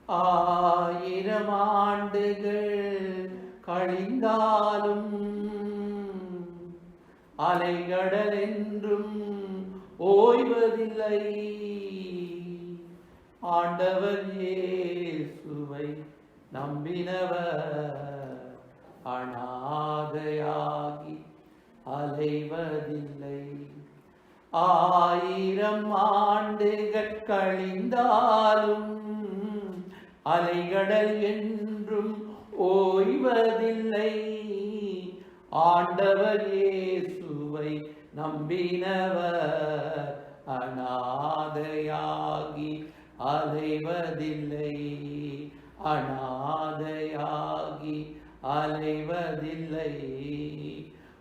ஆயிரம் ஆண்டுகள் கழிந்தாலும் அலைகடல் என்றும் ஓய்வதில்லை. ஆண்டவர் இயேசுவை நம்பினவர் அநாதையாகி அலைவதில்லை. ஆயிரம் ஆண்டுகள் கழிந்தாலும் அலைகடல் என்றும் ஓய்வதில்லை. ஆண்டவர் இயேசுவை நம்பினவர் அநாதையாகி அலைவதில்லை. அநாதையாகி அலைவதில்லை.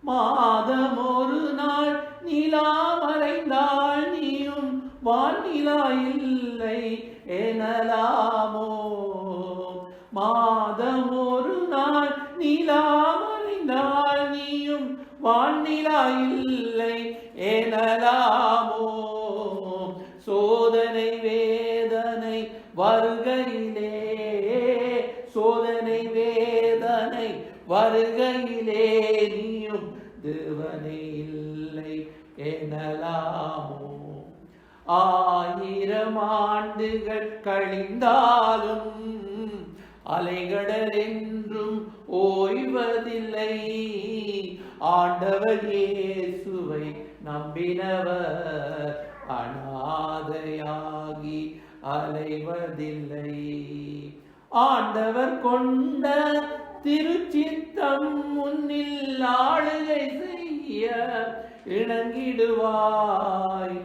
மாதம் ஒரு நாள் நிலா மறைந்தால் நீயும் வானிலா இல்லை எனலாமோ. மாதம் ஒரு நாள் நிலா மறைந்தால் நீயும் வானிலா இல்லை எனலாமோ. சோதனை வேதனை வருகையிலே, சோதனை வேதனை வருகையிலே நீயும் தேவனே இல்லை எனலாமோ. ஆயிரம் ஆண்டுகள் கழிந்தாலும் அலைகடல் என்றும் ஓய்வதில்லை. ஆண்டவர் இயேசுவை நம்பினவர் அநாதையாகி அலைவதில்லை. ஆண்டவர் கொண்ட திருச்சித்தம் முன்னில் ஆளுகை செய்ய இணங்கிடுவாய்.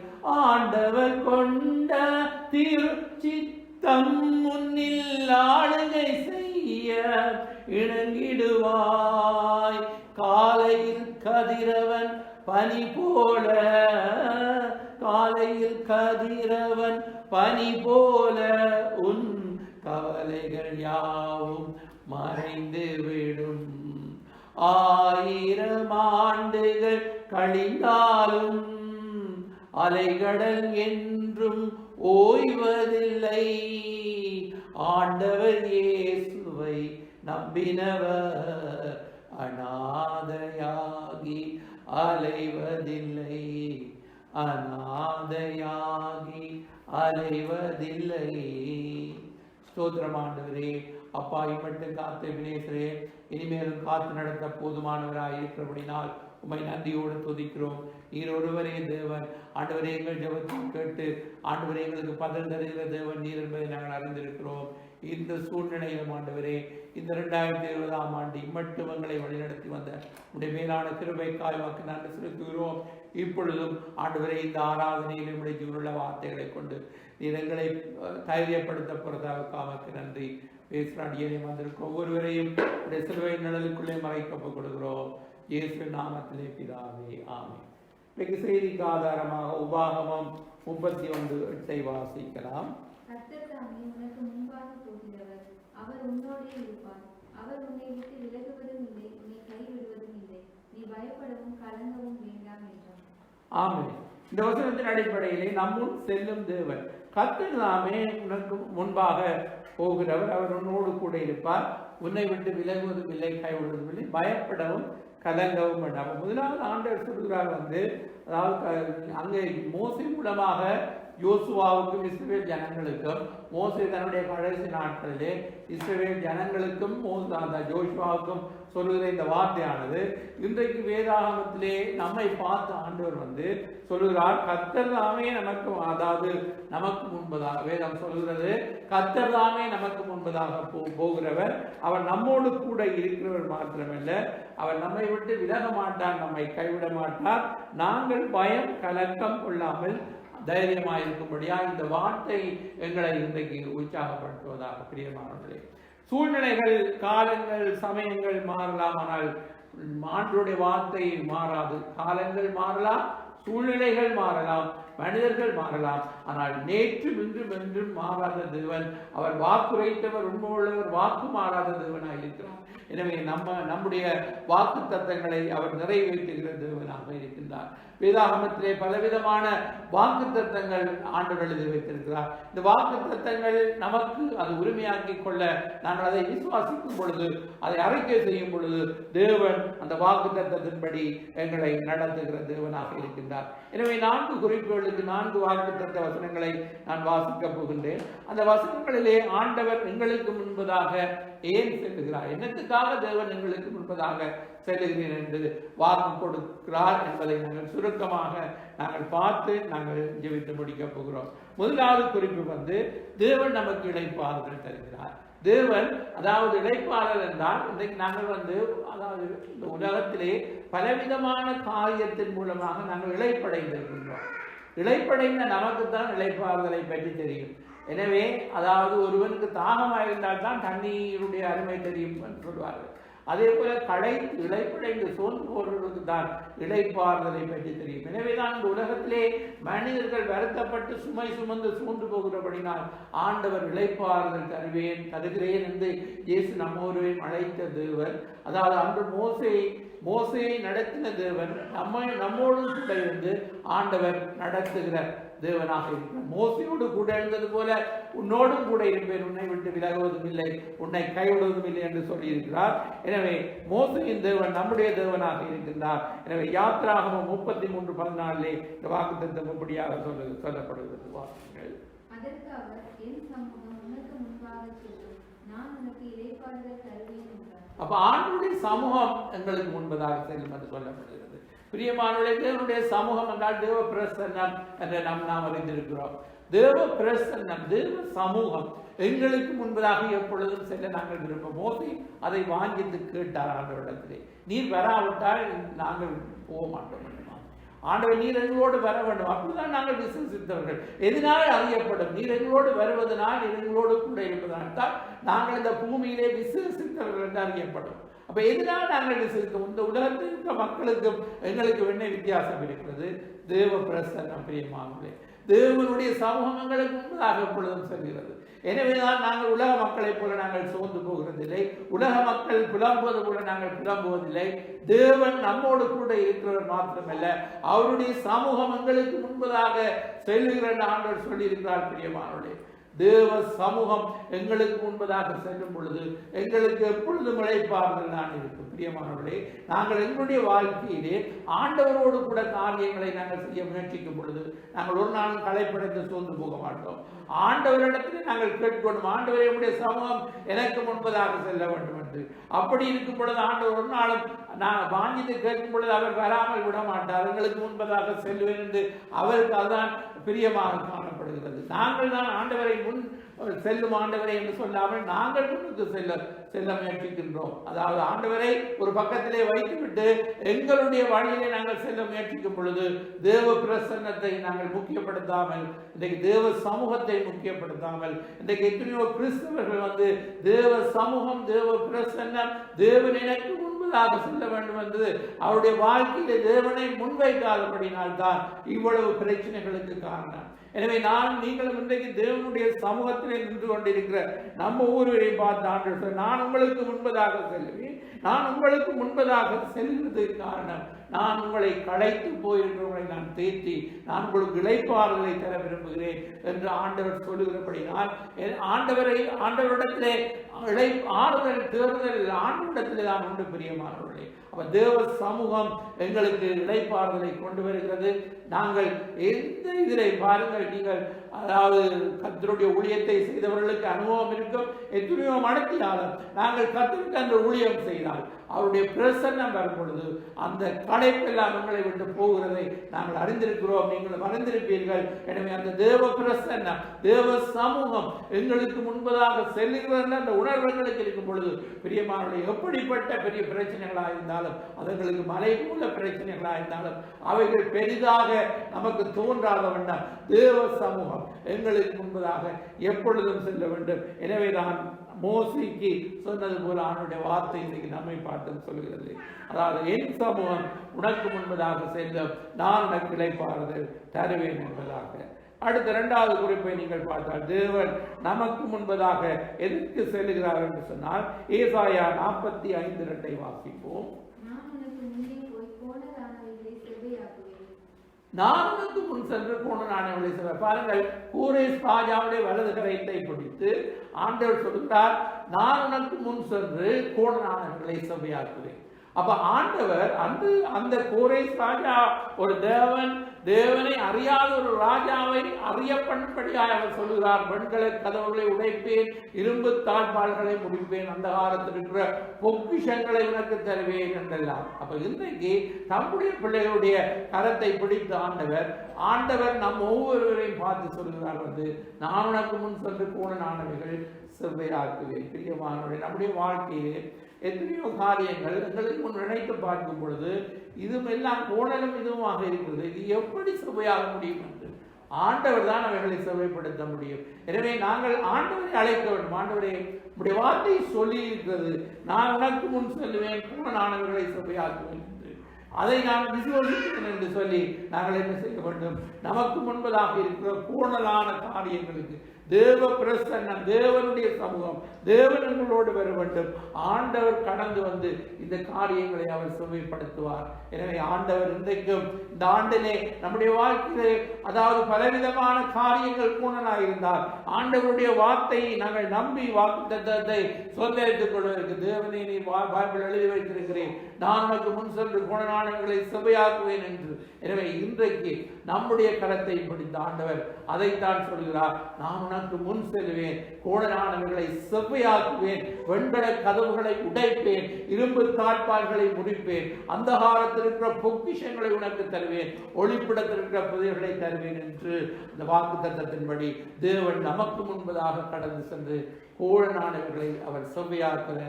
ஆண்டவர் கொண்ட திருச்சித்தம் முன்னில் ஆளுகை செய்ய இணங்கிடுவாய். காலையில் கதிரவன் பனி போல, காலையில் கதிரவன் பனி போல உன் கவலைகள் யாவும் மறைந்து விடும். ஆயிரம் ஆண்டுகள் கழிந்தாலும் அலைகடல் என்றும் ஓய்வதில்லை. ஆண்டவர் இயேசுவை நம்பினவர் அநாதையாகி அலைவதில்லை. அநாதையாகி அலைவதில்லை. ஸ்தோத்திரம் ஆண்டவரே. அப்பா, இம்மட்டும் காத்த வினேசரே, இனிமேலும் காத்து நடத்த போதுமானவராய் இருக்கிறபடினால் உம்மை நன்றியோடு துதிக்கிறோம். நீர் ஒருவரே தேவன். ஆண்டவரே, எங்கள் ஜெபத்தை கேட்டு ஆண்டவரே எங்களுக்கு பதில் தருகிற தேவன் நீர் என்பதை நாங்கள் அறிந்திருக்கிறோம். இந்த சூழ்நிலையிலும் ஆண்டவரே, இந்த 2020ஆம் ஆண்டு இம்மட்டும் எங்களை வழிநடத்தி வந்த உடைய மேலான கிருபைக்காய் வாக்கு நாங்கள் செலுத்துகிறோம். இப்பொழுதும் ஆண்டவரே, இந்த ஆராதனையில் உடைய ஜீவனுள்ள வார்த்தைகளை கொண்டு நீர் எங்களை தைரியப்படுத்த போறதாக நன்றி. பேசுறாடியே வந்திருக்கும் ஒவ்வொருவரையும் உடைய சிலுவை நிழலுக்குள்ளே மறைக்கப்ப கொடுக்கிறோம். இயேசு நாமத்திலே பிதாவே, ஆமென். இன்னைக்கு செய்திக்கு ஆதாரமாக உபாகமம் 31:8 வாசிக்கலாம். கர்த்தர் தாமே உனக்கு முன்பாக போகிறவர், அவர் உன்னோடே இருப்பார். அவர் உன்னை விட்டு விலகுவதும் இல்லை, உன்னை கைவிடுவதும் இல்லை. நீ பயப்படவும் கலங்கவும் வேண்டாம் என்றார். ஆமென். இந்த வசனத்தின் அடிப்படையிலே நம்முன் செல்லும் தேவன் கர்த்தர் தாமே உனக்கு முன்பாக போகிறவர், அவர் உன்னோடு கூட இருப்பார். உன்னை விட்டு விலகுவதும் இல்லை, கைவிடுவதும் இல்லை. பயப்படவும் கலங்கவும் வேண்டாம். முதலாவது ஆண்டவர் சொல்கிறார் அதாவது அங்கே மோசே மூலமாக யோசுவாவுக்கும் இஸ்ரவேல் ஜனங்களுக்கும், மோசே தன்னுடைய கடைசி நாட்களிலே இஸ்ரவேல் ஜனங்களுக்கும் ஜோஷுவாவுக்கும் சொல்லுகிற இந்த வார்த்தையானது இன்றைக்கு வேதாகமத்திலே நம்மை பார்த்து ஆண்டவர் சொல்லுகிறார். கர்த்தர் தாமே நமக்கு, அதாவது நமக்கு முன்பதாக வேதம் சொல்லுகிறது, கர்த்தர் தாமே நமக்கு முன்பதாக போகிறவர். அவர் நம்மோடு கூட இருக்கிறவர் மாத்திரமல்ல, அவர் நம்மை விட்டு விலக மாட்டார், நம்மை கைவிட மாட்டார். நாங்கள் பயம் கலக்கம் கொள்ளாமல் தைரியமாயிருக்கும்படியா இந்த வார்த்தை எங்களை இன்றைக்கு உற்சாகப்படுத்துவதாக. பிரியமானவர்களே, சூழ்நிலைகள், காலங்கள், சமயங்கள் மாறலாம், ஆனால் ஆண்டவருடைய வார்த்தை மாறாது. காலங்கள் மாறலாம், சூழ்நிலைகள் மாறலாம், மனிதர்கள் மாறலாம், ஆனால் நேற்றும் இன்றும் என்றும் மாறாத தேவன். அவர் வாக்குரைத்தவர், உண்மையுள்ளவர், வாக்கு மாறாத தேவனாக இருக்கிறார். எனவே நம்முடைய வாக்கு தத்தங்களை அவர் நிறைவேற்றுகிற தேவனாக இருக்கின்றார். வேதாகமத்திலே பலவிதமான வாக்கு தத்தங்கள் ஆண்டவர் எழுதி வைத்திருக்கிறார். இந்த வாக்கு தத்தங்கள் நமக்கு அது உரிமையாக்கி கொள்ள நாங்கள் அதை விசுவாசிக்கும் பொழுது, அதை அறிக்கை செய்யும் பொழுது தேவன் அந்த வாக்கு தத்தத்தின்படி எங்களை நடத்துகிற தேவனாக இருக்கின்றார். எனவே 4 குறிப்புகளுக்கு 4 வாக்கு தத்த வசனங்களை நான் வாசிக்கப் போகின்றேன். அந்த வசனங்களிலே ஆண்டவர் எங்களுக்கு முன்பதாக ஏன் செல்லுகிறார், என்னத்துக்காக தேவன் எங்களுக்கு முன்பதாக செல்லுகிறேன் என்று வாக்கு கொடுக்கிறார் என்பதை நாங்கள் சுருக்கமாக பார்த்து நாங்கள் ஜெபித்து முடிக்கப் போகிறோம். முதலாவது குறிப்பு தேவன் நமக்கு இளைப்பாறுதல் தருகிறார். தேவன் அதாவது இளைப்பாறுதல் என்றால் இன்றைக்கு நாங்கள் அதாவது இந்த உலகத்திலே பலவிதமான காரியத்தின் மூலமாக நாங்கள் இளைப்படைந்திருக்கின்றோம். இளைப்படைந்த நமக்குத்தான் இளைப்பாறுதலை பற்றி தெரியும். எனவே அதாவது ஒருவனுக்கு தாகமாக இருந்தால் தான் தண்ணீருடைய அருமை தெரியும் என்று சொல்வார்கள். அதே போல இளைப்படைந்து சோர்ந்து போடுவதற்கு தான் இளைப்பாறுதலை பற்றி தெரியும். எனவேதான் இந்த உலகத்திலே மனிதர்கள் வருத்தப்பட்டு சுமை சுமந்து சோர்ந்து போகிறபடினால் ஆண்டவர் இளைப்பாறுதல் தருகிறேன் என்று இயேசு நம்மோரையும் அழைத்த தேவன். அதாவது அன்று மோசேயை நடத்தின தேவன் நம்மோடு கூட இருந்து ஆண்டவர் நடத்துகிற தேவனாக இருக்கிறார். மோசையோடு கூட இருந்தது போல உன்னோடும் கூட இருப்பேன், உன்னை விட்டு விலகுவதும் இல்லை, உன்னை கைவிடுவதும் இல்லை என்று சொல்லியிருக்கிறார். எனவே மோசையின் தேவன் நம்முடைய தேவனாக இருக்கின்றார். எனவே யாத்திராகமம் 33:14 இந்த வாக்குத்தத்தம் இப்படியாக சொல்லப்படுகிறது. வாக்குகள் அதற்கு அவர், என் சமூகம் உனக்கு முன்பாக செல்லும், நான் உனக்கு இளைப்பாறுதல் தருவேன் என்றார். அப்ப ஆண்டவருடைய சமூகம் எங்களுக்கு முன்பதாக செல்லும் என்று சொல்லப்படுகிறது. பிரியமானவர்களே, தேவனுடைய சமூகம் என்றால் தேவ பிரசன்னம் என்று நாம் அறிந்திருக்கிறோம். தேவ பிரசன்னம், தேவ சமூகம் எங்களுக்கு முன்பதாக எப்பொழுதும் செல்ல நாங்கள் விருப்பம். மோசே அதை வாங்கிட்டு கேட்டார் ஆண்டவரிடத்திலே, நீர் வராவிட்டால் நாங்கள் போக மாட்டோம். ஆண்டவர் நீர் எங்களோடு வர வேண்டும், அப்படிதான் நாங்கள் விசுவசித்தவர்கள். எதனால் அறியப்படும்? நீர் எங்களோடு வருவதனால், நீர் எங்களோடு கூட இருப்பதனால் தான் நாங்கள் இந்த பூமியிலே விசுவசித்தவர்கள் என்று அறியப்படும். அப்ப எதனால் நாங்கள் விசுவசித்தோம்? இந்த உலகத்தில் இருக்க மக்களுக்கும் எங்களுக்கு என்ன வித்தியாசம் இருக்கிறது? தேவ பிரசன்னம். பிரியமானவர்களே, தேவனுடைய சமூகம் எங்களுக்கு முன்பதாக எப்பொழுதும் செல்கிறது. எனவேதான் நாங்கள் உலக மக்களைப் போல நாங்கள் சோர்ந்து போகிறதில்லை, உலக மக்கள் புலம்புவது போல நாங்கள் புலம்புவதில்லை. தேவன் நம்மோடு கூட இருக்கிறவர் மாத்திரமல்ல, அவருடைய சமூகம் எங்களுக்கு முன்பதாக செல்லுகிற ஆண்டவர் சொல்லியிருக்கிறார். பிரியமானவர்களே, தேவ சமூகம் எங்களுக்கு முன்பதாக செல்லும் பொழுது எங்களுக்கு எப்பொழுதும் இளைப்பாறுதல் தான் இருக்கும். பிரியமானவர்களே, நாங்கள் எங்களுடைய வாழ்க்கையிலே ஆண்டவரோடு கூட காரியங்களை நாங்கள் செய்ய முயற்சிக்கும் பொழுது நாங்கள் ஒரு நாளும் களைப்படைந்து சோர்ந்து போக மாட்டோம். ஆண்டவரிடத்திலே நாங்கள் கேட்கணும், ஆண்டவரே உடைய சமூகம் எனக்கு முன்பதாக செல்ல வேண்டும் என்று. அப்படி இருக்கும் பொழுது ஆண்டவர் ஒரு நாளும் நான் வாங்கிட்டு கேட்கும் பொழுது அவர் வராமல் விட மாட்டார். எங்களுக்கு முன்பதாக செல்வேன் என்று அவருக்கு அதுதான் பிரியமாக காணப்படுகிறது. நாங்கள் தான் ஆண்டவரை முன் செல்லும் ஆண்டவரை என்று சொல்லாமல் நாங்கள் முன்னுக்கு செல்ல முயற்சிக்கின்றோம். அதாவது ஆண்டவரை ஒரு பக்கத்திலே வைத்துவிட்டு எங்களுடைய வழியிலே நாங்கள் செல்ல முயற்சிக்கும் பொழுது தேவ பிரசன்னத்தை நாங்கள் முக்கியப்படுத்தாமல், இன்றைக்கு தேவ சமூகத்தை முக்கியப்படுத்தாமல், இன்றைக்கு எத்தனையோ கிறிஸ்தவர்கள் தேவ சமூகம், தேவ பிரசன்னம், தேவன் எனக்கு முன்பதாக செல்ல வேண்டும் என்று அவருடைய வாழ்க்கையிலே தேவனை முன்வைக்காதபடினால் தான் இவ்வளவு பிரச்சனைகளுக்கு காரணம். எனவே நீங்களும் இன்றைக்கு தேவனுடைய சமூகத்திலே நின்று கொண்டிருக்கிற நம்ம ஒவ்வொருவரை பார்த்து ஆண்டவர், நான் உங்களுக்கு முன்பதாக செல்வேன், நான் உங்களுக்கு முன்பதாக செல்வதற்கு காரணம் நான் உங்களை களைத்து போயிருக்கிறவர்களை நான் தேற்றி நான் உங்களுக்கு இளைப்பாறுதலை தர விரும்புகிறேன் என்று ஆண்டவர் சொல்லுகிறபடினால் ஆண்டவரிடத்திலே ஆறுதல் தேர்தல் ஆண்டவரிடத்திலே தான் உண்டு. பிரியமானவர்களே, அப்ப தேவ சமூகம் எங்களுக்கு இளைப்பாறுதலை கொண்டு வருகிறது. நாங்கள் எந்த இதிலே பாருங்கள், நீங்கள் அதாவது கர்த்தருடைய ஊழியத்தை செய்தவர்களுக்கு அனுபவம் இருக்கும். எத்தனையோ மடத்தியாலும் நாங்கள் கர்த்தருக்கு அந்த ஊழியம் செய்தால் அவருடைய பிரசன்னம் வரும் பொழுது அந்த களைப்பெல்லாம் உங்களை விட்டு போகிறதை நாங்கள் அறிந்திருக்கிறோம், நீங்களும் அறிந்திருப்பீர்கள். எனவே அந்த தேவ பிரசன்னம், தேவ சமூகம் எங்களுக்கு முன்பதாக செல்லுகிறது அந்த உணர்வுகளுக்கு இருக்கும் பொழுது பிரியமானவர்களே, எப்படிப்பட்ட பெரிய பிரச்சனைகளாக இருந்தாலும், அவர்களுக்கு மலை போல பிரச்சனைகளாக இருந்தாலும் அவைகள் பெரிதாக நமக்கு தோன்றாத வண்ணம் தேவ சமூகம் எங்களுக்கு முன்பதாக எப்பொழுதும் செல்ல வேண்டும். எனவே தான் மோசேக்கு சொன்னது போல ஆண்டவருடைய வார்த்தை இன்னைக்கு நம்மை பார்த்து சொல்கிறது. அதாவது என் சமூகம் உனக்கு முன்பதாக செல்லும், நான் உனக்கு இளைப்பாறுதல் தருவேன் என்பதாக அடுத்த இரண்டாவது குறிப்பை நீங்கள் பார்த்தால் தேவன் நமக்கு முன்பதாக எதற்கு செல்லுகிறார் என்று சொன்னால் ஏசாயா 45:2 வாசிப்போம். நான் உனக்கு முன் சென்று கோணலானவர்களை செல்ல. பாருங்கள், கோரேஸ் ராஜாவுடைய வலது கரத்தை பிடித்து ஆண்டவர் சொல்கிறார், நான் உனக்கு முன் சென்று கோணலானவர்களை செவ்வையாக்குவேன். அப்ப ஆண்டவர் அந்த கோரேஸ் ராஜா ஒரு தேவனை அறியாத ஒரு ராஜாவை அறியப்பண்படியாக அவர் சொல்கிறார், வெண்கல கதவுகளை உடைப்பேன், இரும்பு தாழ்பால்களை முடிப்பேன், அந்த காலத்தில் இருக்கிற பொக்கிஷங்களை உனக்கு தருவேன் என்றெல்லாம். அப்ப இன்றைக்கு தம்முடைய பிள்ளைகளுடைய கரத்தை பிடித்த ஆண்டவர் நம் ஒவ்வொருவரையும் பார்த்து சொல்கிறார், நான் உனக்கு முன் சென்று கோணலானவைகள் செவ்வையாக்குவேன். பிரியமானவர்களே, நம்முடைய வாழ்க்கையிலே எத்தனையோ காரியங்கள் எங்களை முன் நினைத்து பார்க்கும் பொழுது இதுவெல்லாம் கோணலும் இதுவுமாக இருக்கிறது. இது எப்படி செவ்வையாக முடியும் என்று ஆண்டவர் தான் அவைகளை செவ்வைப்படுத்த முடியும். எனவே நாங்கள் ஆண்டவரை அழைக்க வேண்டும். ஆண்டவரே, உடைய வார்த்தை சொல்லி இருக்கிறது, நான் உனக்கு முன் செல்லுவேன், கோணலானவர்களை செவ்வையாக்குவேன் என்று. அதை நான் விசுவாசிக்கிறேன் என்று சொல்லி நாங்கள் என்ன செய்ய வேண்டும்? நமக்கு முன்பதாக இருக்கிற கோணலான காரியங்களுக்கு தேவ பிரசன்னம், தேவனுடைய சமூகம், தேவன் எங்களோடு வர வேண்டும். ஆண்டவர் கடந்து வந்து இந்த காரியங்களை அவர் செவ்வைப்படுத்துவார். எனவே ஆண்டவர் இன்றைக்கும் இந்த ஆண்டிலே நம்முடைய வாழ்க்கையிலே அதாவது பலவிதமான காரியங்கள் கோணலாக இருந்தால் ஆண்டவருடைய வார்த்தையை நாங்கள் நம்பி வாக்குத்தத்தத்தை சொந்தரித்துக் கொள்வதற்கு தேவனை நீ பைபிள் எழுதி வைத்திருக்கிறேன், நான் உனக்கு முன் சென்று கோணலானவர்களை செவ்வையாக்குவேன் என்று. எனவே இன்றைக்கு நம்முடைய கரத்தை பிடித்த ஆண்டவர் அதைத்தான் சொல்கிறார், நான் உனக்கு முன் செல்வேன், கோணலானவர்களை செவ்வையாக்குவேன், வெண்கல கதவுகளை உடைப்பேன், இரும்பு தாழ்பால்களை முடிப்பேன், அந்த காலத்தில் இருக்கிற பொக்கிஷங்களை உனக்கு தருவேன், ஒளிப்பிடத்தில் இருக்கிற புதைகளை தருவேன் என்று அந்த வாக்குத்தத்தத்தின்படி தேவன் நமக்கு முன்பதாக கடந்து சென்று கோணலானவர்களை அவர் செவ்வையாக்குற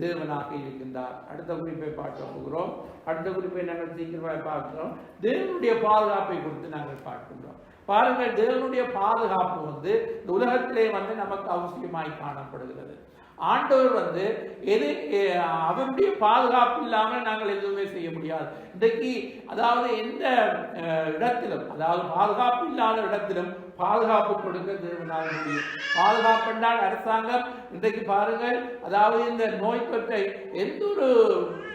தேவனாக இருக்கின்றார். அடுத்த குறிப்பை பார்க்க போகிறோம். அடுத்த குறிப்பை நாங்கள் சீக்கிரமாக பார்க்கிறோம். தேவனுடைய பாதுகாப்பை குறித்து நாங்கள் பார்க்கின்றோம். பாருங்கள், தேவனுடைய பாதுகாப்பு இந்த உலகத்திலே நமக்கு அவசியமாய் காணப்படுகிறது. ஆண்டவர் அவருடைய பாதுகாப்பு இல்லாமல் நாங்கள் எதுவுமே செய்ய முடியாது. இன்றைக்கு அதாவது எந்த இடத்திலும், அதாவது பாதுகாப்பு இல்லாத இடத்திலும் பாதுகாப்பு கொடுக்க தேவனால் முடியும். பாதுகாப்பு என்றால் அரசாங்கம் இன்றைக்கு பாருங்கள், அதாவது இந்த நோய் தொற்றை எந்த ஒரு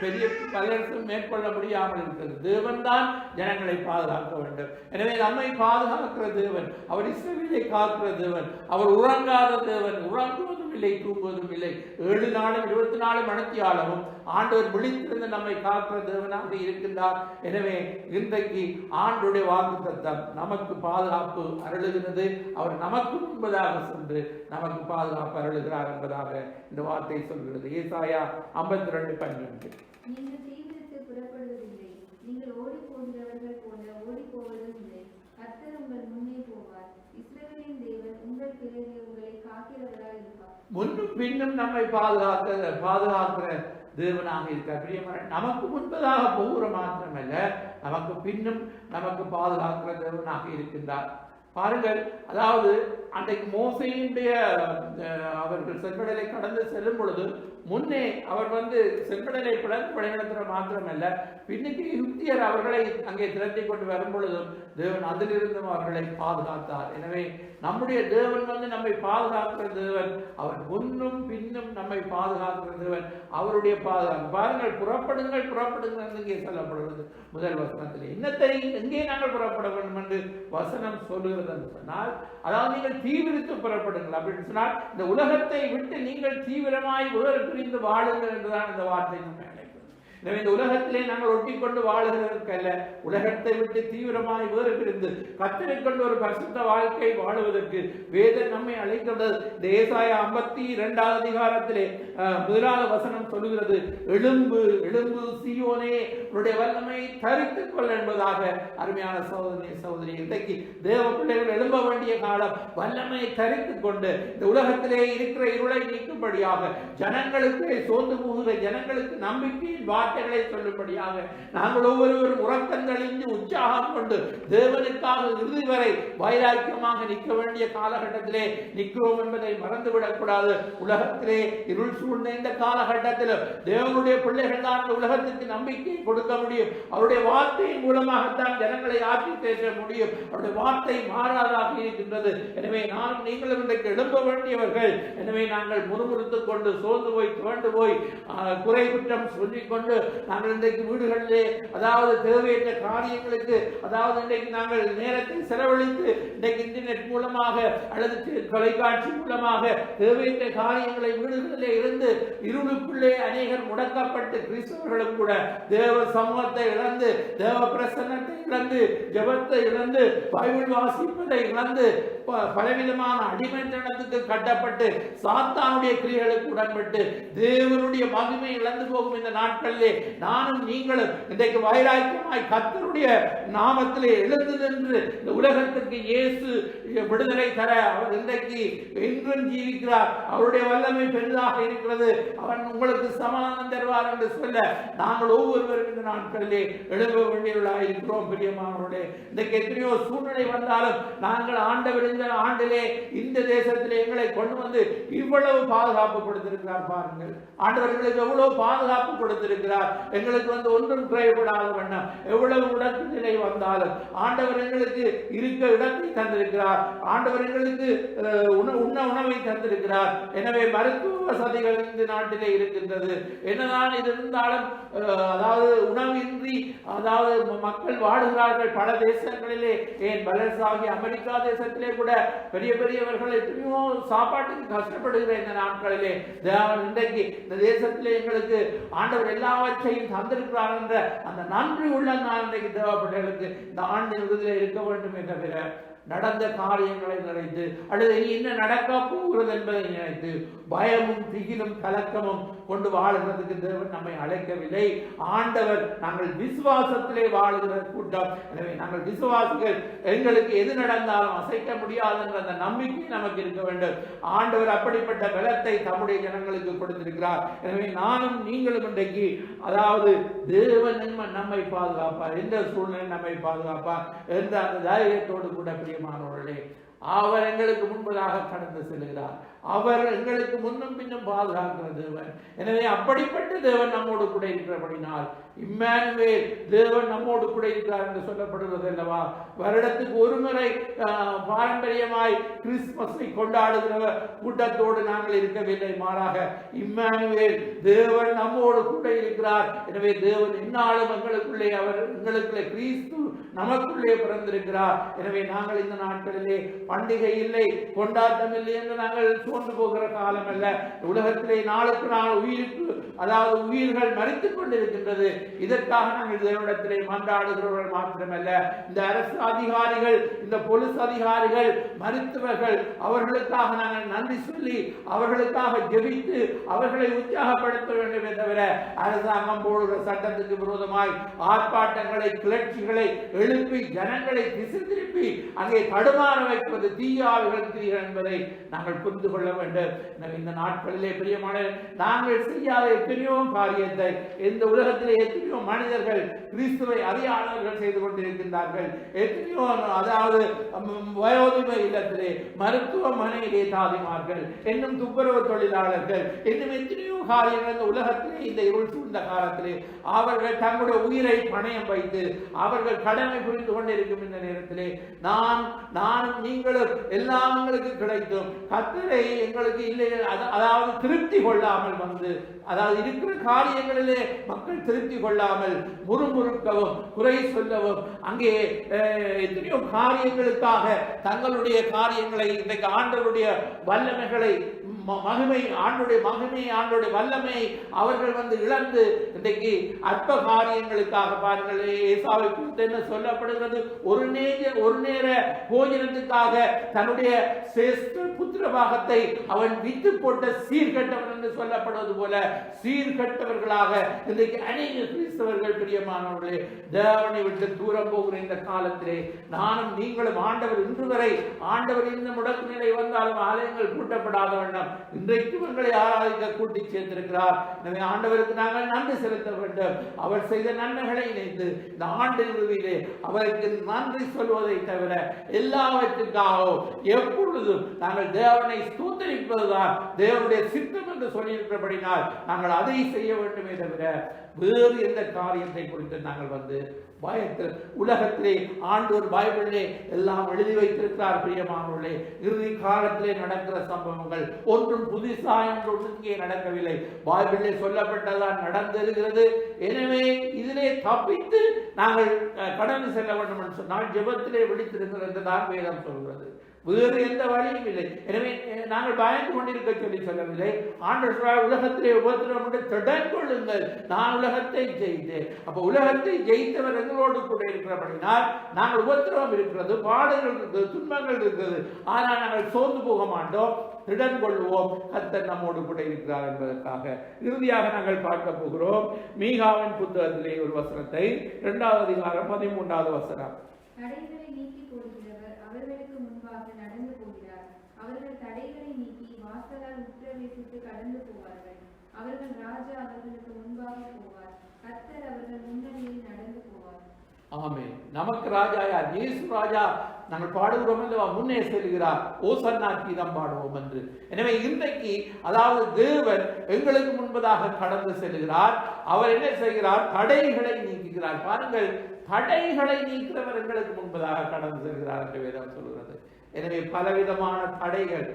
பெரிய பலரும் மேற்கொள்ள முடியாமல் இருக்கிறது. தேவன் தான் ஜனங்களை பாதுகாக்க வேண்டும். எனவே நம்மை பாதுகாக்கிற தேவன், அவர் இஸ்ரவேலை காக்கிற தேவன், அவர் உறங்காத தேவன், உறங்குவதும் இல்லை தூங்குவதும் இல்லை, 7 நாளும் 24 மணித்தியாலமும் ஆண்டவர் விழித்திருந்து நம்மை காக்கிற தேவனாக இருக்கின்றார். எனவே இன்றைக்கு ஆண்டுடைய வாக்குத்தத்தம் நமக்கு பாதுகாப்பு அருளுகிறது. அவர் நமக்கு முன்பதாக சென்று நமக்கு பாதுகாப்பு அருளுகிறார் என்பதாக இந்த வார்த்தை சொல்கிறது. ஏசாயா 52:12. நீங்கள் தீவிரத்தில் புறப்படுவதில்லை, நீங்கள் ஓடி போகிறவர்கள் போல ஓடி போவதும் இல்லை. கர்த்தர் உங்கள் முன்னே போவார், இஸ்ரவேலின் தேவன் உங்கள் பிறகு உங்களை காக்கிறவராய் இருப்பார். முன்னும் பின்னும் நம்மை பாதுகாக்கிற தேவனாக இருக்கிறார். பிரியமான, நமக்கு முன்பதாக போகிற மாத்திரமல்ல, நமக்கு பின்னும் நமக்கு பாதுகாக்கிற தேவனாக இருக்கின்றார். பாருங்கள், அதாவது அன்றைக்கு மோசையினுடைய அவர்கள் செங்கடலை கடந்து செல்லும் பொழுது முன்னே அவர் செங்கடலை பிளந்து வழிநடத்துகிற மாத்திரமல்ல, பின்னுக்கு யுக்தியர் அவர்களை அங்கே திரட்டி கொண்டு வரும் பொழுதும் தேவன் அதிலிருந்தும் அவர்களை பாதுகாத்தார். எனவே நம்முடைய தேவன் நம்மை பாதுகாக்கிற தேவன், அவர் முன்னும் பின்னும் நம்மை பாதுகாக்கிற தேவன், அவருடைய பாதுகாப்பு. பாருங்கள், புறப்படுங்கள் புறப்படுங்கள் இங்கே சொல்லப்படுகிறது முதல் வசனத்தில். என்னத்தை எங்கே நாங்கள் புறப்பட வேண்டும் என்று வசனம் சொல்லுகிறது என்று சொன்னால், அதாவது நீங்கள் தீவிரித்து புறப்படுங்கள் அப்படின்னு சொன்னால், இந்த உலகத்தை விட்டு நீங்கள் தீவிரமாய் வேறு பிரிந்து வாழுங்கள் என்றுதான் இந்த வார்த்தை நம்ம அழைக்கிறது. எனவே இந்த உலகத்திலே நாங்கள் ஒட்டிக்கொண்டு வாழுகிறதற்கல்ல, உலகத்தை விட்டு தீவிரமாய் வேறு பிரிந்து கர்த்தரை கொண்டு ஒரு பரிசுத்த வாழ்க்கை வாழுவதற்கு வேதம் நம்மை அழைக்கிறது. இந்த ஏசாயா 52 அதிகாரத்திலே 1 வசனம் சொல்லுகிறது, எழும்பு எழும்பு சீயோனே, உன்னுடைய வல்லமை தரித்துக் கொள் என்பதாக. அருமையான சகோதரி, இன்றைக்கு தேவ பிள்ளைகள் எழும்ப வேண்டிய காலம். வல்லமையை தரித்துக் கொண்டு இந்த உலகத்திலே இருக்கிற இருளை நீக்கும்படியாக, ஜனங்களுக்கு சோர்ந்து போகிற ஜனங்களுக்கு நம்பிக்கையின் வார்த்தைகளை சொல்லும்படியாக நாங்கள் ஒவ்வொருவரும் உறக்கந்தழிந்து உற்சாகம் கொண்டு தேவனுக்காக இறுதி வரை வைராக்கியமாக நிற்க வேண்டிய காலகட்டத்திலே நிற்கிறோம் என்பதை மறந்துவிடக்கூடாது. உலகத்திலே இருள் சூழ்ந்த இந்த காலகட்டத்தில் தேவனுடைய பிள்ளைகள் தான் உலகத்திற்கு நம்பிக்கை கொடுக்க முடியும். அவருடைய வார்த்தையின் மூலமாகத்தான் ஜனங்களை ஆட்சி பேச முடியும். அவருடைய வார்த்தை மாறாதாக இருக்கின்றது. எனவே நானும் நீங்களும் இன்றைக்கு எழும்ப வேண்டியவர்கள். எனவே நாங்கள் முறுமுறுத்துக் கொண்டு சோர்ந்து போய் துவண்டு போய் குறை குற்றம் சொல்லிக் கொண்டு நாங்கள் இன்றைக்கு வீடுகளிலே அதாவது தேவையற்ற காரியங்களுக்கு அதாவது இன்றைக்கு நாங்கள் நேரத்தை செலவழித்து இன்றைக்கு இன்டர்நெட் மூலமாக அல்லது தொலைக்காட்சி மூலமாக தேவையற்ற காரியங்களை வீடுகளிலே இருந்து இருளுக்குள்ளே அநேகர் முடக்கப்பட்டு கிறிஸ்தவர்களும் கூட தேவ சமூகத்தை இழந்து தேவ பிரசன்னத்தை இழந்து ஜெபத்தை இழந்து பைபிள் வாசிப்பதை இழந்து பலவிதமான அடிமைத்தனத்துக்கு கட்டப்பட்டு சாத்தானுடைய கிரியைகளுக்கு உடன்பட்டு தேவனுடைய மகிமை இழந்து போகும் இந்த நாட்களிலே நானும் நீங்களும் இன்றைக்கு வைராக்கியமாய் கர்த்தருடைய நாமத்திலே எழுந்து நின்று இந்த உலகத்திற்கு இயேசு விடுதலை தர அவர் இன்றைக்கு என்றும் ஜீவிக்கிறார். அவருடைய வல்லமை பெரிதாக இருக்கிறது. அவன் உங்களுக்கு சமாதானம் தருவார் என்று சொல்ல நாங்கள் ஒவ்வொருவரும் இந்த நாட்களிலே எழுத வேண்டியவர்களாக இருக்கிறோம். பிரியமானவர்களே, இன்றைக்கு எத்தனையோ சூழ்நிலை வந்தாலும் நாங்கள் ஆண்டவர் இந்த ஆண்டிலே இந்த தேசத்திலே எங்களை கொண்டு வந்து இவ்வளவு பாதுகாப்பு கொடுத்திருக்கிறார். பாருங்கள், ஆண்டவர்களுக்கு எவ்வளவு பாதுகாப்பு கொடுத்திருக்கிறார். எங்களுக்கு வந்து ஒன்றும் குறைபடாத வண்ணம் எவ்வளவு உடல்நிலை வந்தாலும் ஆண்டவர் எங்களுக்கு இருக்க இடத்தை தந்திருக்கிறார். ஆண்டவர் எங்களுக்கு உண்ண உணவை தந்திருக்கிறார். எனவே மருத்துவ வசதிகள் இந்த நாட்டிலே இருக்கின்றது. என்னதான் இது இருந்தாலும் அதாவது உணவின்றி அதாவது மக்கள் வாடுகிறார்கள் பல தேசங்களிலே. ஏன் வல்லரசாகி அமெரிக்கா தேசத்திலே கூட பெரிய பெரியவர்கள் எத்தனையோ சாப்பாட்டுக்கு கஷ்டப்படுகிற இந்த நாட்களிலே தேவன் இன்றைக்கு இந்த தேசத்திலே எங்களுக்கு ஆண்டவர் எல்லாவற்றையும் தந்திருக்கிறார் என்ற அந்த நன்றி உள்ள நான் இன்றைக்கு தேவ பிள்ளைகளுக்கு இந்த ஆண்டு இறுதியிலே இருக்க வேண்டுமே தவிர நடந்த காரியங்களை நினைத்து அல்லது என்ன நடக்க போகிறது என்பதை நினைத்து பயமும் திகிலும் கலக்கமும் கொண்டு வாழ்கிறதுக்கு தேவன் நம்மை அழைக்கவில்லை. ஆண்டவர் நாங்கள் விசுவாசத்திலே வாழுகிற கூட்டம். எனவே நாங்கள் விசுவாசிகள். எங்களுக்கு எது நடந்தாலும் அசைக்க முடியாது என்ற அந்த நம்பிக்கை நமக்கு இருக்க வேண்டும். ஆண்டவர் அப்படிப்பட்ட பலத்தை தம்முடைய ஜனங்களுக்கு கொடுத்திருக்கிறார். எனவே நானும் நீங்களும் இன்றைக்கு அதாவது தேவன் நம்மை பாதுகாப்பார், எந்த சூழ்நிலை நம்மை பாதுகாப்பார் என்ற அந்த தைரியத்தோடு கூட பிரியமானவர்களே, அவர் எங்களுக்கு முன்பதாக கடந்து செல்கிறார். அவர் எங்களுக்கு முன்னும் பின்னும் பாதுகாக்கிற தேவன். எனவே அப்படிப்பட்ட தேவன் நம்மோடு கூட இருக்கிறபடினால் இம்மானுவேல் தேவன் நம்மோடு கூட இருக்கிறார் என்று சொல்லப்படுகிறது அல்லவா. வருடத்துக்கு ஒரு முறை பாரம்பரியமாய் கிறிஸ்துமஸை கொண்டாடுகிற கூட்டத்தோடு நாங்கள் இருக்கவில்லை. மாறாக இம்மானுவேல் தேவன் நம்மோடு கூட இருக்கிறார். எனவே தேவன் எந்நாளும் எங்களுக்குள்ளே அவர் எங்களுக்குள்ளே கிறிஸ்து நமக்குள்ளே பிறந்திருக்கிறார். எனவே நாங்கள் இந்த நாட்களிலே பண்டிகை இல்லை, கொண்டாட்டம் இல்லை என்று நாங்கள் சோர்ந்து போகிற காலம் அல்ல. உலகத்திலே நாளுக்கு நாள் உயிருக்கு அதாவது உயிர்கள் மரித்துக் கொண்டிருக்கின்றது. இதற்காக நாங்கள் தேவனிடத்திலே மன்றாடுகிறவர்கள் மாத்திரமல்ல, இந்த அரசு அதிகாரிகள், இந்த போலீஸ் அதிகாரிகள், மருத்துவர்கள், அவர்களுக்காக நாங்கள் நன்றி சொல்லி அவர்களுக்காக ஜெபித்து அவர்களை உற்சாகப்படுத்த வேண்டுமே தவிர அரசாங்கம் போடுகிற சட்டத்துக்கு விரோதமாய் ஆர்ப்பாட்டங்களை கிளர்ச்சிகளை எழுப்பி ஜனங்களை திசை திருப்பி அங்கே தடுமாற வைப்பது தீயாவிகள் கிரிகள் என்பதை நாங்கள் புரிந்து கொள்ள வேண்டும். இந்த நாட்களிலே பிரியமான நாங்கள் செய்யாத எத்தனையோ காரியத்தை இந்த உலகத்திலே எத்தனையோ மனிதர்கள் கிறிஸ்துவை அறியாதவர்கள் செய்து கொண்டிருக்கின்றார்கள். எத்தனையோ அதாவது வயோதிப இல்லத்திலே மருத்துவமனையிலே தாதிமார்கள் இன்னும் துப்புரவு தொழிலாளர்கள் இன்னும் எத்தனையோ காரியங்கள் இந்த உலகத்திலே இந்த இருள் சூழ்ந்த காலத்திலே அவர்கள் தங்களுடைய உயிரை பணயம் வைத்து அவர்கள் கடமை புரிந்து கொண்டிருக்கும் இந்த நேரத்திலே நானும் நீங்களும் எல்லாம் எங்களுக்கு கிடைத்தும் கர்த்தரை எங்களுக்கு இல்லை அதாவது திருப்தி கொள்ளாமல் வந்து அதாவது இருக்கிற காரியங்களிலே மக்கள் திருப்தி கொள்ளாமல் முறுமுறுக்கவும் குறை சொல்லவும் அங்கே எத்தனையோ காரியங்களுக்காக தங்களுடைய காரியங்களை இன்றைக்கு ஆண்டவருடைய வல்லமைகளை மகிமை ஆண்டுடைய வல்லமை அவர்கள் வந்து இழந்து இன்றைக்கு அற்ப காரியங்களுக்காக பாருங்கள். ஏசாவை குறித்து என்ன சொல்லப்படுகிறது? ஒரு நேர போஜனத்துக்காக தன்னுடைய சிரேஷ்ட புத்திர பாகத்தை அவர்களை அவன் வித்து போட்ட சீர்கட்டவன் என்று சொல்லப்படுவது போல சீர்கட்டவர்களாக இன்றைக்கு அநேக கிறிஸ்தவர்கள் பிரியமானவர்களே தேவனை விட்டு தூரம் போகிற இந்த காலத்திலே நானும் நீங்களும் ஆண்டவர் இன்று வரை ஆண்டவர் இந்த முடக்கு நிலை வந்தாலும் ஆலயங்கள் கூட்டப்படாத வண்ணம் இன்றைக்கு இவர்களை ஆராதிக்க கூட்டி சேர்த்திருக்கிறார். எனவே ஆண்டவருக்கு நாங்கள் நன்றி செலுத்த வேண்டும். அவர் செய்த நன்மைகளை இணைந்து இந்த ஆண்டு இறுதியிலே அவருக்கு நன்றி சொல்வதை தவிர எல்லாவற்றுக்காகவும் எப்பொழுதும் நாங்கள் தேவனை ஸ்தோத்திரிப்பதுதான் தேவனுடைய சித்தம் என்று சொல்லியிருக்கிறபடினால் நாங்கள் அதை செய்ய வேண்டுமே தவிர வேறு எந்த காரியத்தை குறித்து நாங்கள் பயத்தில் உலகத்திலே ஆண்டவர் பைபிளிலே எல்லாம் எழுதி வைத்திருக்கிறார். பிரியமானவர்களே, இறுதி காலத்திலே நடக்கிற சம்பவங்கள் ஒன்றும் புதுசாக இங்கே நடக்கவில்லை. பைபிளிலே சொல்லப்பட்டதான் நடந்திருக்கிறது. எனவே இதிலே தப்பித்து நாங்கள் கடந்து செல்ல வேண்டும் என்று சொன்னால் ஜெபத்திலே விழித்திருக்கிறது தான் வேதம் சொல்கிறது. வேறு எந்த வழியும் இல்லை. எனவே நாங்கள் பயந்து கொண்டிருக்க சொல்லவில்லை. ஆண்டவர் உலகத்திலே உபத்திரம் திடன் கொள்ளுங்கள், நான் உலகத்தை ஜெயித்தேன். அப்ப உலகத்தை ஜெயித்தவர் எங்களோடு கூட இருக்கிறபடினால் நாங்கள் உபத்திரவம் இருக்கிறது, பாடுகள் இருக்கிறது, துன்பங்கள் இருக்கிறது. ஆனால் நாங்கள் சோர்ந்து போக மாட்டோம், திடன் கொள்வோம். கர்த்தர் நம்மோடு கூட இருக்கிறார் என்பதற்காக இறுதியாக நாங்கள் பார்க்க போகிறோம் மீகாவின் புத்தகத்திலே ஒரு வசனத்தை 2வது அதிகாரம் 13வது வசனம். தடைகளை நீக்கி போடுகிறவர் அவர்களுக்கு முன்பாக நடந்து போகிறார். அவர்கள் தடைகளை நீக்கி வாசலால் உற்றவேசித்து கடந்து போவார்கள். அவர்கள் ராஜா அவர்களுக்கு முன்பாக போவார். கர்த்தர் அவர்கள் முன்னணியில் நடந்து போவார். ஆமென். நமக்கு ராஜா யார்? இயேசு ராஜா. நாங்கள் பாடுகிறோம் அல்லவா, முன்னே செல்கிறார், ஓசன்னா கீதம் பாடுவோம் என்று. எனவே இன்றைக்கு அதாவது தேவன் எங்களுக்கு முன்பதாக கடந்து செல்கிறார். அவர் என்ன செய்கிறார்? தடைகளை நீக்குகிறார். பாருங்கள், தடைகளை நீக்கிறவர் எங்களுக்கு முன்பதாக கடந்து செல்கிறார் என்று வேதம் சொல்கிறது. எனவே பலவிதமான தடைகள்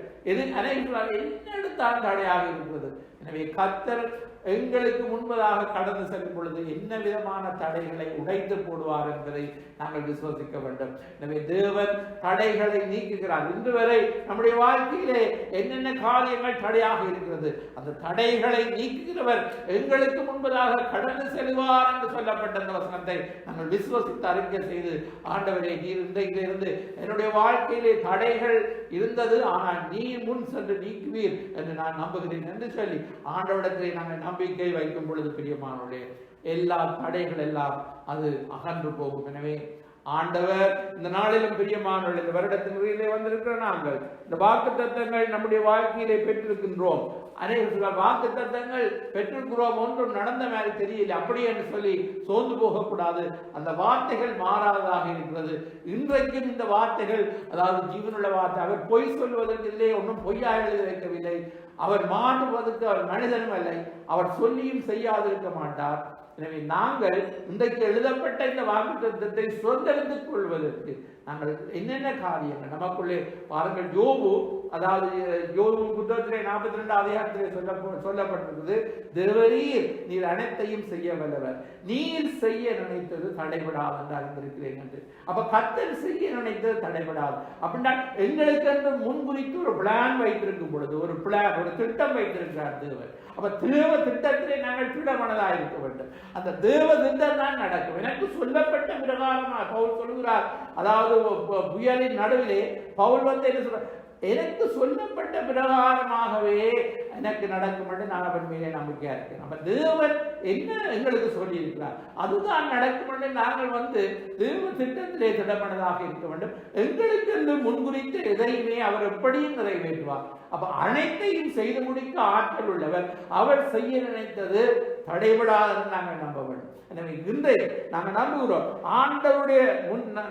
அனைவரால் என்ன எடுத்தால் தடையாக இருக்கிறது. எனவே கர்த்தர் எங்களுக்கு முன்பதாக கடந்து செல்லும் பொழுது என்ன விதமான தடைகளை உடைத்து போடுவார் என்பதை நாங்கள் விசுவசிக்க வேண்டும். எனவே தேவன் தடைகளை நீக்குகிறார். இன்று வரை நம்முடைய வாழ்க்கையிலே என்னென்ன காரியங்கள் தடையாக இருக்கிறது, அந்த தடைகளை நீக்குகிறவர் எங்களுக்கு முன்பதாக கடந்து செல்வார் என்று சொல்லப்பட்ட அந்த வசனத்தை நாங்கள் விசுவசித்து அறிக்கை செய்து, ஆண்டவரே நீர் இன்றையிலிருந்து என்னுடைய வாழ்க்கையிலே தடைகள் இருந்தது, ஆனால் நீர் முன் சென்று நீக்குவீர் என்று நான் நம்புகிறேன் என்று சொல்லி ஆண்டவரிடத்திலே நாங்கள் நம்பிக்கை வைக்கும் பொழுது பிரியமானவர்களே எல்லா தடைகள் எல்லாம் அது அகன்று போகும். எனவே ஆண்டவர் இந்த நாளிலும் பிரியமானவர்கள், இந்த வருடத்தின் முறையிலே வந்திருக்கிற நாங்கள் இந்த வாக்குத்தத்தங்கள் நம்முடைய வாழ்க்கையிலே பெற்றிருக்கின்றோம். அநேக வாக்குத்தத்தங்கள் பெற்றிருக்கிறோம், ஒன்றும் நடந்த மாதிரி தெரியல, அப்படி என்று சொல்லி சோர்ந்து போகக்கூடாது. அந்த வார்த்தைகள் மாறாததாக இருக்கிறது. இன்றைக்கும் இந்த வார்த்தைகள் அதாவது ஜீவனுள்ள வார்த்தை. அவர் பொய் சொல்வதற்கு இல்லை, ஒன்றும் பொய்யாக எழுதி வைக்கவில்லை. அவர் மாற்றுவதற்கு அவர் மனிதனும் இல்லை, அவர் சொல்லியும் செய்யாதிருக்க மாட்டார். எனவே நாங்கள் இன்றைக்கு எழுதப்பட்ட இந்த வாக்குத்தத்தத்தை சுதந்திரத்துக் கொள்வதற்கு நாங்கள் என்னென்ன காரியங்கள் நமக்குள்ளே பாருங்கள். யோபு, அதாவது யோபு புத்தகத்திலே 42 அதிகாரத்திலே சொல்லப்பட்டிருக்கிறது, தேவரீர் நீர் அனைத்தையும் செய்ய வல்லவர், நீர் செய்ய நினைத்தது தடைபடாது என்று அறிந்திருக்கிறேன் என்று. அப்ப கர்த்தர் செய்ய நினைத்தது தடைபடாது அப்படின்னா எங்களுக்கு என்று முன்குறித்து ஒரு பிளான் வைத்திருக்கும் பொழுது, ஒரு பிளான், ஒரு திட்டம் வைத்திருக்கிறார் தேவன். அப்ப தேவ திட்டத்திலே நாங்கள் திடமனதாக இருக்க வேண்டும். அந்த தேவ திட்டம் தான் நடக்கும். எனக்கு சொல்லப்பட்ட பிரகாரமாக பவுல் சொல்கிறார், அதாவது புயலின் நடுவிலே பவுல் என்ன சொல்ற, எனக்கு சொல்லப்பட்ட பிரகாரமாகவே எனக்கு நடக்கும் என்று நான் அவன் மேலே நம்பிக்கையா இருக்கேன். நம்ம தேவன் என்ன எங்களுக்கு சொல்லி இருக்கிறார் அதுதான் நடக்கும் என்று நாங்கள் தேவ திட்டத்திலே திடமனதாக இருக்க வேண்டும். எங்களுக்கு என்று முன்குறித்து எதையுமே அவர் எப்படியும் நிறைவேற்றுவார். அப்ப அனைத்தையும் செய்து முடிக்க ஆற்றல் உள்ளவர். அவர் செய்ய நினைத்தது தடைபடாது நாங்கள் நம்ப வேண்டும். எனவே இன்றை நாங்கள் நம்புகிறோம், ஆண்டவருடைய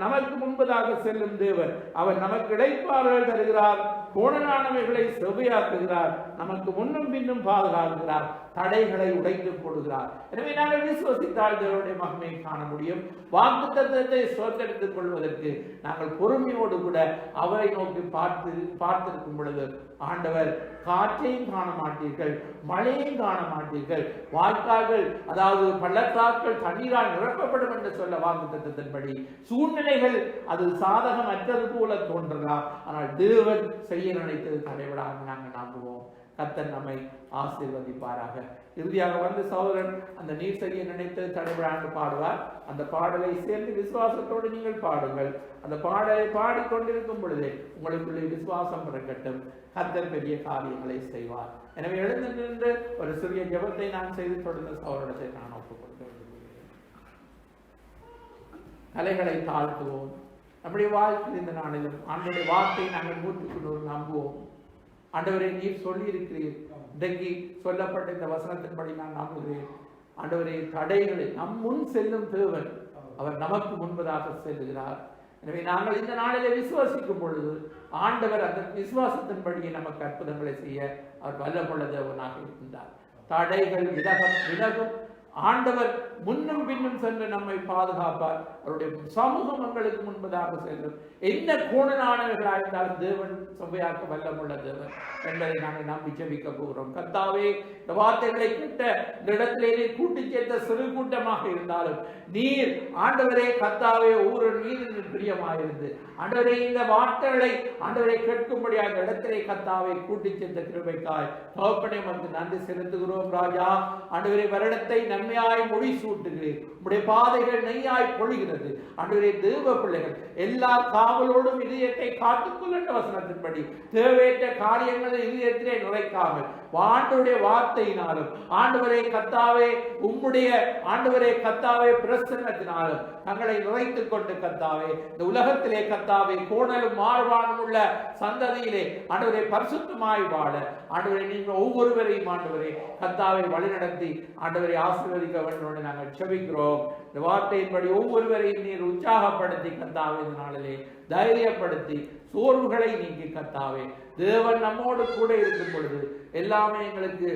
நமக்கு முன்பதாக செல்லும் தேவன் அவர் நமக்கு இளைப்பாறுதல் தருகிறார், கோணலானவைகளை செவ்வையாக்குகிறார், நமக்கு முன்னும் பின்னும் பாதுகாக்கிறார், தடைகளை உடைத்து போடுகிறார். எனவே நாங்கள் விசுவசித்தால் தேவனுடைய மகிமையை காண முடியும். வாக்குத்தத்தத்தை சுதந்திரித்துக் கொள்வதற்கு நாங்கள் பொறுமையோடு கூட அவரை நோக்கி பார்த்திருக்கும் பொழுது ஆண்டவர் காற்றையும் காண மாட்டீர்கள், மழையும் காண மாட்டீர்கள், வாய்க்கால்கள் அதாவது பள்ளத்தாக்கள் தண்ணீரால் நிரப்பப்படும் என்று சொல்ல வாக்குத்தத்தத்தின்படி சூழ்நிலைகள் அது சாதகமற்றது போல தோன்றலாம், ஆனால் தேவன் செய்ய நினைத்தது தடைபடாமல் நாங்கள் நம்புவோம். கர்த்தர் நம்மை ஆசீர்வதிப்பாராக. இறுதியாக வந்து சகோதரன் அந்த நீர் செய்ய நினைத்து தடைபடாண்டு பாடுவார். அந்த பாடலை சேர்ந்து விசுவாசத்தோடு நீங்கள் பாடுங்கள். அந்த பாடலை பாடிக்கொண்டிருக்கும் பொழுதே உங்களுக்குள்ளே விசுவாசம் பிறக்கட்டும். கர்த்தர் பெரிய காரியங்களை செய்வார். எனவே எழுந்து நின்று ஒரு சிறிய ஜெபத்தை நான் செய்து தொடர்ந்து சகோதரத்தை நான் ஒப்புக்கொண்டு கலைகளை தாழ்த்துவோம். நம்முடைய வாழ்க்கையில் இந்த நாளிலும் ஆண்டவருடைய வார்த்தையை நாங்கள் 100% நம்புவோம். ஆண்டவரே, நீர் சொல்லி இருக்கிறீர். இன்றைக்கு சொல்லப்பட்ட இந்த வசனத்தின்படி நான் நம்புகிறேன். ஆண்டவரே, தடைகளை நம் முன் செல்லும் தேவன் அவர் நமக்கு முன்பதாக செல்லுகிறார். எனவே நாங்கள் இந்த நாளிலே விசுவாசிக்கும் பொழுது ஆண்டவர் அந்த விசுவாசத்தின்படியே நமக்கு அற்புதங்களை செய்ய அவர் வல்லமுள்ள தேவனாக இருக்கின்றார். தடைகள் விலகும். ஆண்டவர் முன்னும் பின்னும் சென்று நம்மை பாதுகாப்பார். அவருடைய சமூகம் எங்களுக்கு முன்பதாக செல்லும். என்ன கோணலானவர்களாயிருந்தாலும் தேவன் செவ்வையாக்க வல்லமுள்ள தேவன் என்பதை நாங்கள் நம்பி ஜெபிக்க போகிறோம். கர்த்தாவே, இந்த வார்த்தைகளை கேட்ட இந்த இடத்திலே நீர் கூட்டி சேர்த்த சிறு கூட்டமாக இருந்தாலும் நீர் ஆண்டவரே கர்த்தாவே ஒவ்வொரு மீது பிரியமாயிருந்து ஆண்டவரே இந்த வார்த்தைகளை ஆண்டவரை கேட்கும்படியாக இடத்திலே கர்த்தாவை கூட்டி சேர்த்த கிருபைக்காய் தகப்பனே உமக்கு நன்றி செலுத்துகிறோம். ராஜா, ஆண்டவரே வருடத்தை நன்மையாய் முடி சூட்டுகிறேன். உம்முடைய பாதைகள் நெய்யாய் பொழிகிறது. ஆண்டவரே, தேவ பிள்ளைகள் எல்லா காவலோடும் இதயத்தை காத்துக்கொள்ள வசனத்தின்படி தேவையற்ற காரியங்களை இதயத்திலே நுழைக்காமல் ஆண்டவருடைய வார்த்தையினாலும் ஆண்டவரே கர்த்தாவே உம்முடைய ஆண்டவரே கர்த்தாவே பிரசன்னத்தினாலும் தங்களை நுழைத்துக் கொண்டு கர்த்தாவே இந்த உலகத்திலே கர்த்தாவே கோணலும் மாறுபாடும் உள்ள சந்ததியிலே ஆண்டவரை பரிசுத்தமாய் வாழ ஆண்டவரை நீங்கள் ஒவ்வொருவரையும் ஆண்டவரே கர்த்தாவை வழிநடத்தி ஆண்டவரை ஆசீர்வதிக்க வேண்டும் என்று நாங்கள் செபிக்கிறோம். இந்த வார்த்தையின்படி ஒவ்வொருவரையும் நீர் உற்சாகப்படுத்தி கர்த்தாவே இந்த நாளிலே தைரியப்படுத்தி சோர்வுகளை நீக்கி கர்த்தாவே தேவன் நம்மோடு கூட இருக்கும் பொழுது எல்லாமே எங்களுக்கு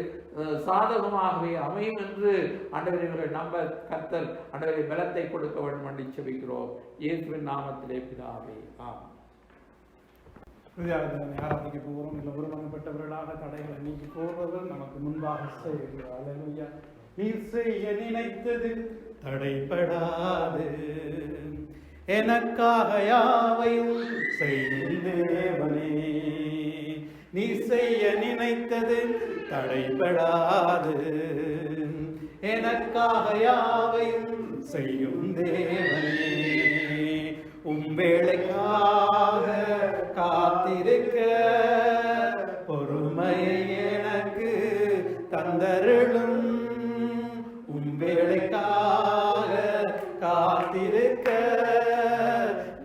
சாதகமாகவே அமையும் என்று ஆண்டவரை நம்ப கர்த்தர் ஆண்டவரை பலத்தை கொடுக்க வேண்டும் என்று செபிக்கிறோம். இயேசுவின் நாமத்திலே பிதாவே, ஆமென். ஆராதிக்க போகிறோம். இல்லை ஒருமனப்பட்டவர்களாக தடைகளை நீக்கி போவர்கள் நமக்கு முன்பாக செய்கிறார். நீர் செய்ய நினைத்தது தடைப்படாது, எனக்காக யாவையும் செய்யும் தேவனே. நீ செய்ய நினைத்தது தடைப்படாது, எனக்காக யாவையும் செய்யும் தேவனே. வேளைக்காக காத்திருக்க பொறுமையை எனக்கு தந்தருளும். வேளைக்காக காத்திருக்க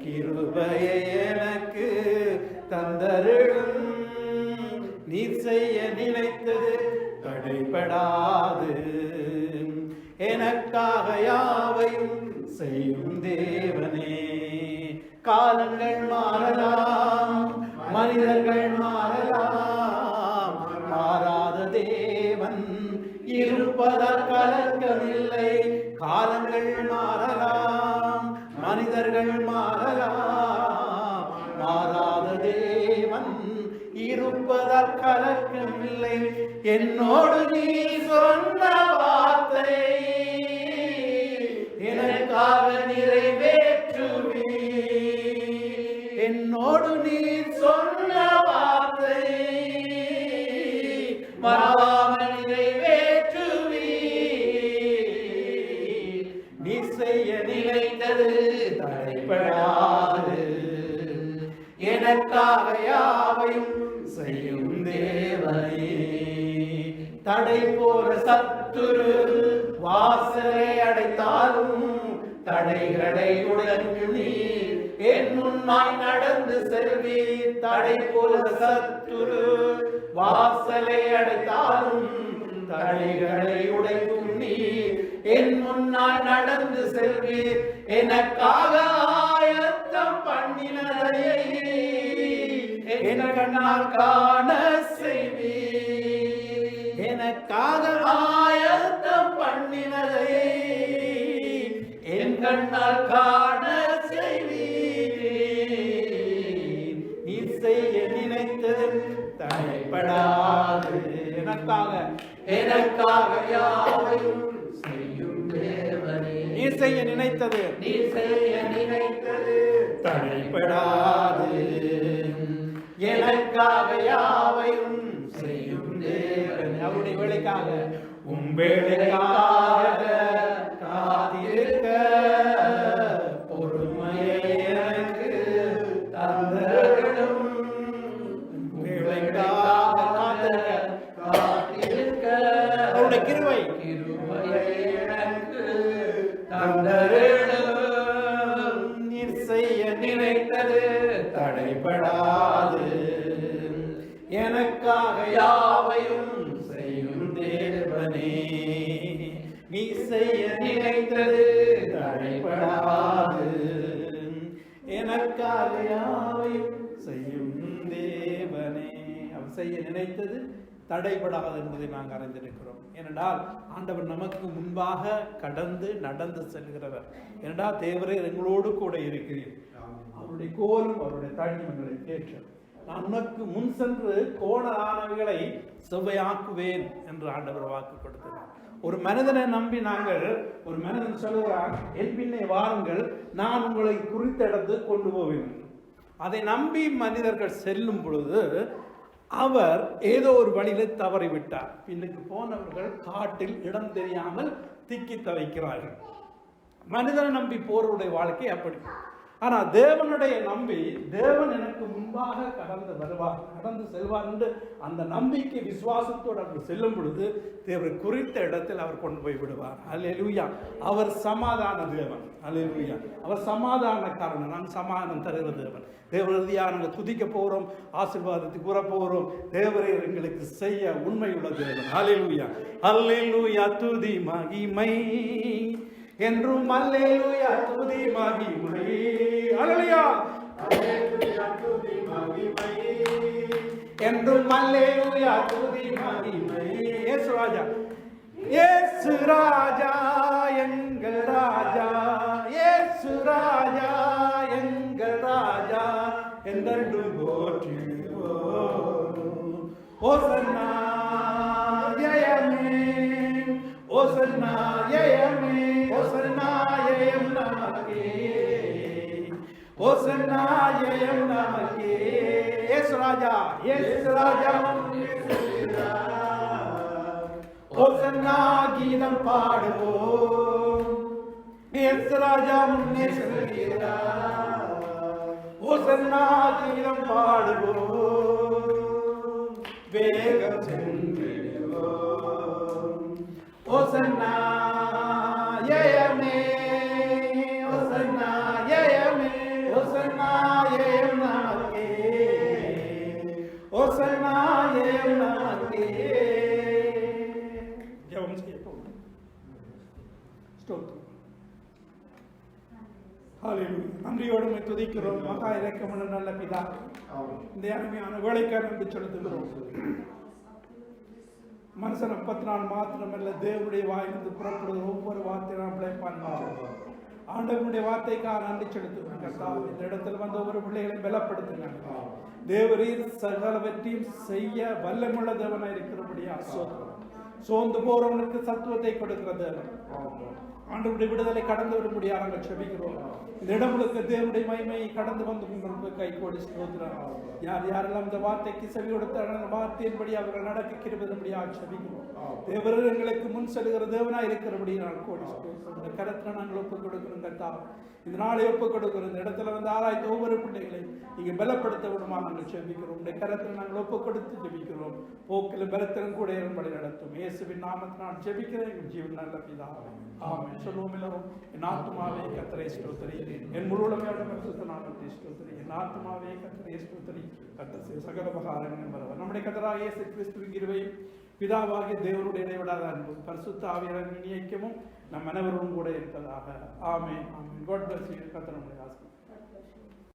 கிருபையை எனக்கு தந்தருளும். நீ செய்ய நினைத்தது தடைபடாது, எனக்காக யாவையும் செய்யும் தேவனே. காலங்கள் மாறலாம், மனிதர்கள் மாறலாம், மாறாத தேவன் இருப்பதால் கலக்கமில்லை. காலங்கள் மாறலாம், மனிதர்கள் மாறலாம், மாறாத தேவன் இருப்பதால் கலக்கமில்லை. என்னோடு நீ சொன்ன வார்த்தை எனக்காக நிறைவேற்றுவே. என்னோடு நீ சொன்ன வார்த்தை மறவாமல் நிறைவேற்றுவே. நீ செய்ய நினைத்தது தடைபடாது, எனக்காக யாவையும் செய்யும் தேவனே. தடை போற சத்துரு வாசலை அடைத்தாலும் தடைகளை உடைத்து நீர் என் முன்னாய் நடந்து செல்வீர். தடை போற சத்துரு வாசலை அடைத்தாலும் தடைகளை உடைக்கும் நீர் என் முன்னாய் நடந்து செல்வீர். எனக்காக ஆயத்தம் பண்ணினதை என் கண்ணால் காண செய்வீர். எனக்காக ஆயத்தம் பண்ணினதை என் கண்ணால் காண செய்வீர். நீ செய்ய நினைத்தது தடைபடாது, எனக்காக யாவையும் செய்யும் தேவனே. நீ செய்ய நினைத்தது தடைபடாது, எனக்காக யாவையும் செய்யும் தேவனே. அவருடைய வேலைக்காக உம்பேளைக்காக காத்திருக்க பொறுமையை எனக்கு தந்தருளும். உம்பேளைக்காக காத்திருக்க அவருடைய கிருபையை எனக்கு தந்தருளும். நீர் செய்ய நினைத்தது தடைபடாது, எனக்காக யாவையும் செய்யும் தேவனே. நீ செய்ய நினைத்தது தடைபடாது, எனக்காக யாவையும் செய்யும் தேவனே. அவர் செய்ய நினைத்தது தடைபடாது என்பதை நாங்கள் அறிந்திருக்கிறோம். ஏனென்றால் ஆண்டவர் நமக்கு முன்பாக கடந்து நடந்து செல்கிறவர். ஏனென்றால் தேவரே எங்களோடு கூட இருக்கிறீர். அவருடைய கோலும் அவருடைய தடிமங்களை கேட்டது. நான் உனக்கு முன் சென்று கோணலானவைகளை செவ்வையாக்குவேன் என்று ஆண்டவர் வாக்கு கொடுத்தார். ஒரு மனிதனை நம்பி நாங்கள், ஒரு மனிதன் சொல்லுகிறான், என் பின்னே வாருங்கள், நான் உங்களை குறித்த இடத்துக்கு கொண்டு போவேன். அதை நம்பி மனிதர்கள் செல்லும் பொழுது அவர் ஏதோ ஒரு வழியில தவறிவிட்டார். பின்னுக்கு போனவர்கள் காட்டில் இடம் தெரியாமல் திக்கி தவிக்கிறார்கள். மனிதனை நம்பி போருடைய வாழ்க்கை அப்படி. ஆனா தேவனுடைய நம்பி, தேவன் எனக்கு முன்பாக கடந்து வருவார், கடந்து செல்வார் என்று அந்த நம்பிக்கை விசுவாசத்தோடு அவர் செல்லும் பொழுது தேவர் குறித்த இடத்தில் அவர் கொண்டு போய் விடுவார். அல்லேலூயா. அவர் சமாதான தேவன். அல்லேலூயா. அவர் சமாதான காரணம். நான் சமாதானம் தருகிற தேவன். தேவரதியாக நாங்கள் துதிக்க போகிறோம், ஆசீர்வாதத்துக்கு கூற போகிறோம். தேவரை எங்களுக்கு செய்ய உண்மையுள்ள தேவன். அல்லேலூயா. அல்லேலூயா. துதி மகிமை என்றும் அல்லேலூயா. துதி மகிமை. அல்லேலூயா. அல்லேலூயா. துதி மகிமை என்றும் அல்லேலூயா. துதி மகிமை. இயேசு ராஜா, இயேசு ராஜா, எங்கள் ராஜா, இயேசு ராஜா, எங்கள் ராஜா, என்றென்றும் போற்றிடுவோம். ஓசன்னா ஜெயமே, ஓசன்னா ஜெயமே, ஓசன்னா ஜெயம் நமக்கே, ஓசன்னா ஜெயம் நமக்கே. இயேசு ராஜா, இயேசு ராஜா, ஓசன்னா கீதம் பாடுவோம். இயேசு ராஜா முன்னே செல்கிறார், ஓசன்னா கீதம் பாடுவோம். வேகம் சென்றிடுவோம். ஓசன்னா ஜெயமே, ஓசன்னா ஜெயமே, ஓசன்னா ஜெயம் நமக்கே, ஓசன்னா ஜெயம் நமக்கே. ஜெபம் செய்ய போகிறோம். ஸ்தோத்திரம். ஹல்லேலூயா. நன்றியோடு உம்மை துதிக்கிறோம். மகா இரக்கமுள்ள நல்ல பிதா, இந்த அருமையான வேலைக்காரன் என்று செலுத்துகிறோம். மனுஷன் 34 மாத்திரமல்ல, தேவனுடைய வாயிலிருந்து புறப்படுகிற ஒவ்வொரு வார்த்தையும் நாம் பிழைப்பான். ஆண்டவனுடைய வார்த்தைக்காக நன்றி செலுத்துகிறோம். இந்த இடத்துல வந்து ஒவ்வொரு பிள்ளைகளையும் பலப்படுத்துகிறாங்க. தேவரீர் சகலவற்றையும் செய்ய வல்லமுள்ள தேவனாய் இருக்கிறபடியா சோத்திரம். சோர்ந்து போறவனுக்கு சத்துவத்தை கொடுக்கிற தேவன். ஆண்டவருடைய விடுதலை கடந்து வரும்படியா நாங்கள் செபிக்கிறோம். இந்த இடங்களுக்கு தேவனுடைய மகிமையை கடந்து வந்து உங்களுக்கு கை கோடி ஸ்தோத்திரம். யார் யாரெல்லாம் இந்த வார்த்தைக்கு செவி கொடுத்த வார்த்தையின்படி அவர்கள் நடக்க கிருபையின்படியாக செபிக்கிறோம். தேவரர் எங்களுக்கு முன் செல்கிற தேவனாய் இருக்கிறபடி நாங்கள் கோடி ஸ்தோத்திரம். இந்த கருத்துல நாங்கள் ஒப்புக் கொடுக்கிறோம் கர்த்தா. இந்த நாளை ஒப்புக் கொடுக்கிறோம். இந்த இடத்துல வந்து ஆராய்ந்த ஒவ்வொரு பிள்ளைகளையும் நீங்க பலப்படுத்த விடுமா நாங்கள் செபிக்கிறோம். இந்த கருத்துல நாங்கள் ஒப்புக் கொடுத்து ஜெபிக்கிறோம். போக்கிலும் பலத்திலும் கூட இரும்படி நடத்தும். இயேசுவின் நாமத்தினால் ஜெபிக்கிறேன் எங்கள் ஜீவன் நல்ல பிதாவே. ஆமென். சொல்லுவோம் எல்லாரும். என் ஆத்துமாவே கர்த்தரை ஸ்தோத்திரி, என் முழுமையோட பரிசுத்த நாமத்தை ஸ்தோத்திரி. என் ஆத்துமாவே கர்த்தரை ஸ்தோத்திரி. கர்த்தர் சகல உபகாரங்களும் வருவார். நம்முடைய கர்த்தராகிய இயேசு கிறிஸ்துவின் கிருபையும் பிதாவாகிய தேவனுடைய இடைவிடாத அன்பும் பரிசுத்த ஆவியானவரின் ஐக்கியமும் நம் அனைவரும் கூட இருப்பதாக. ஆமென். ஆமென். God bless you. கர்த்தர் நம்மை ஆசீர்வதிப்பார்.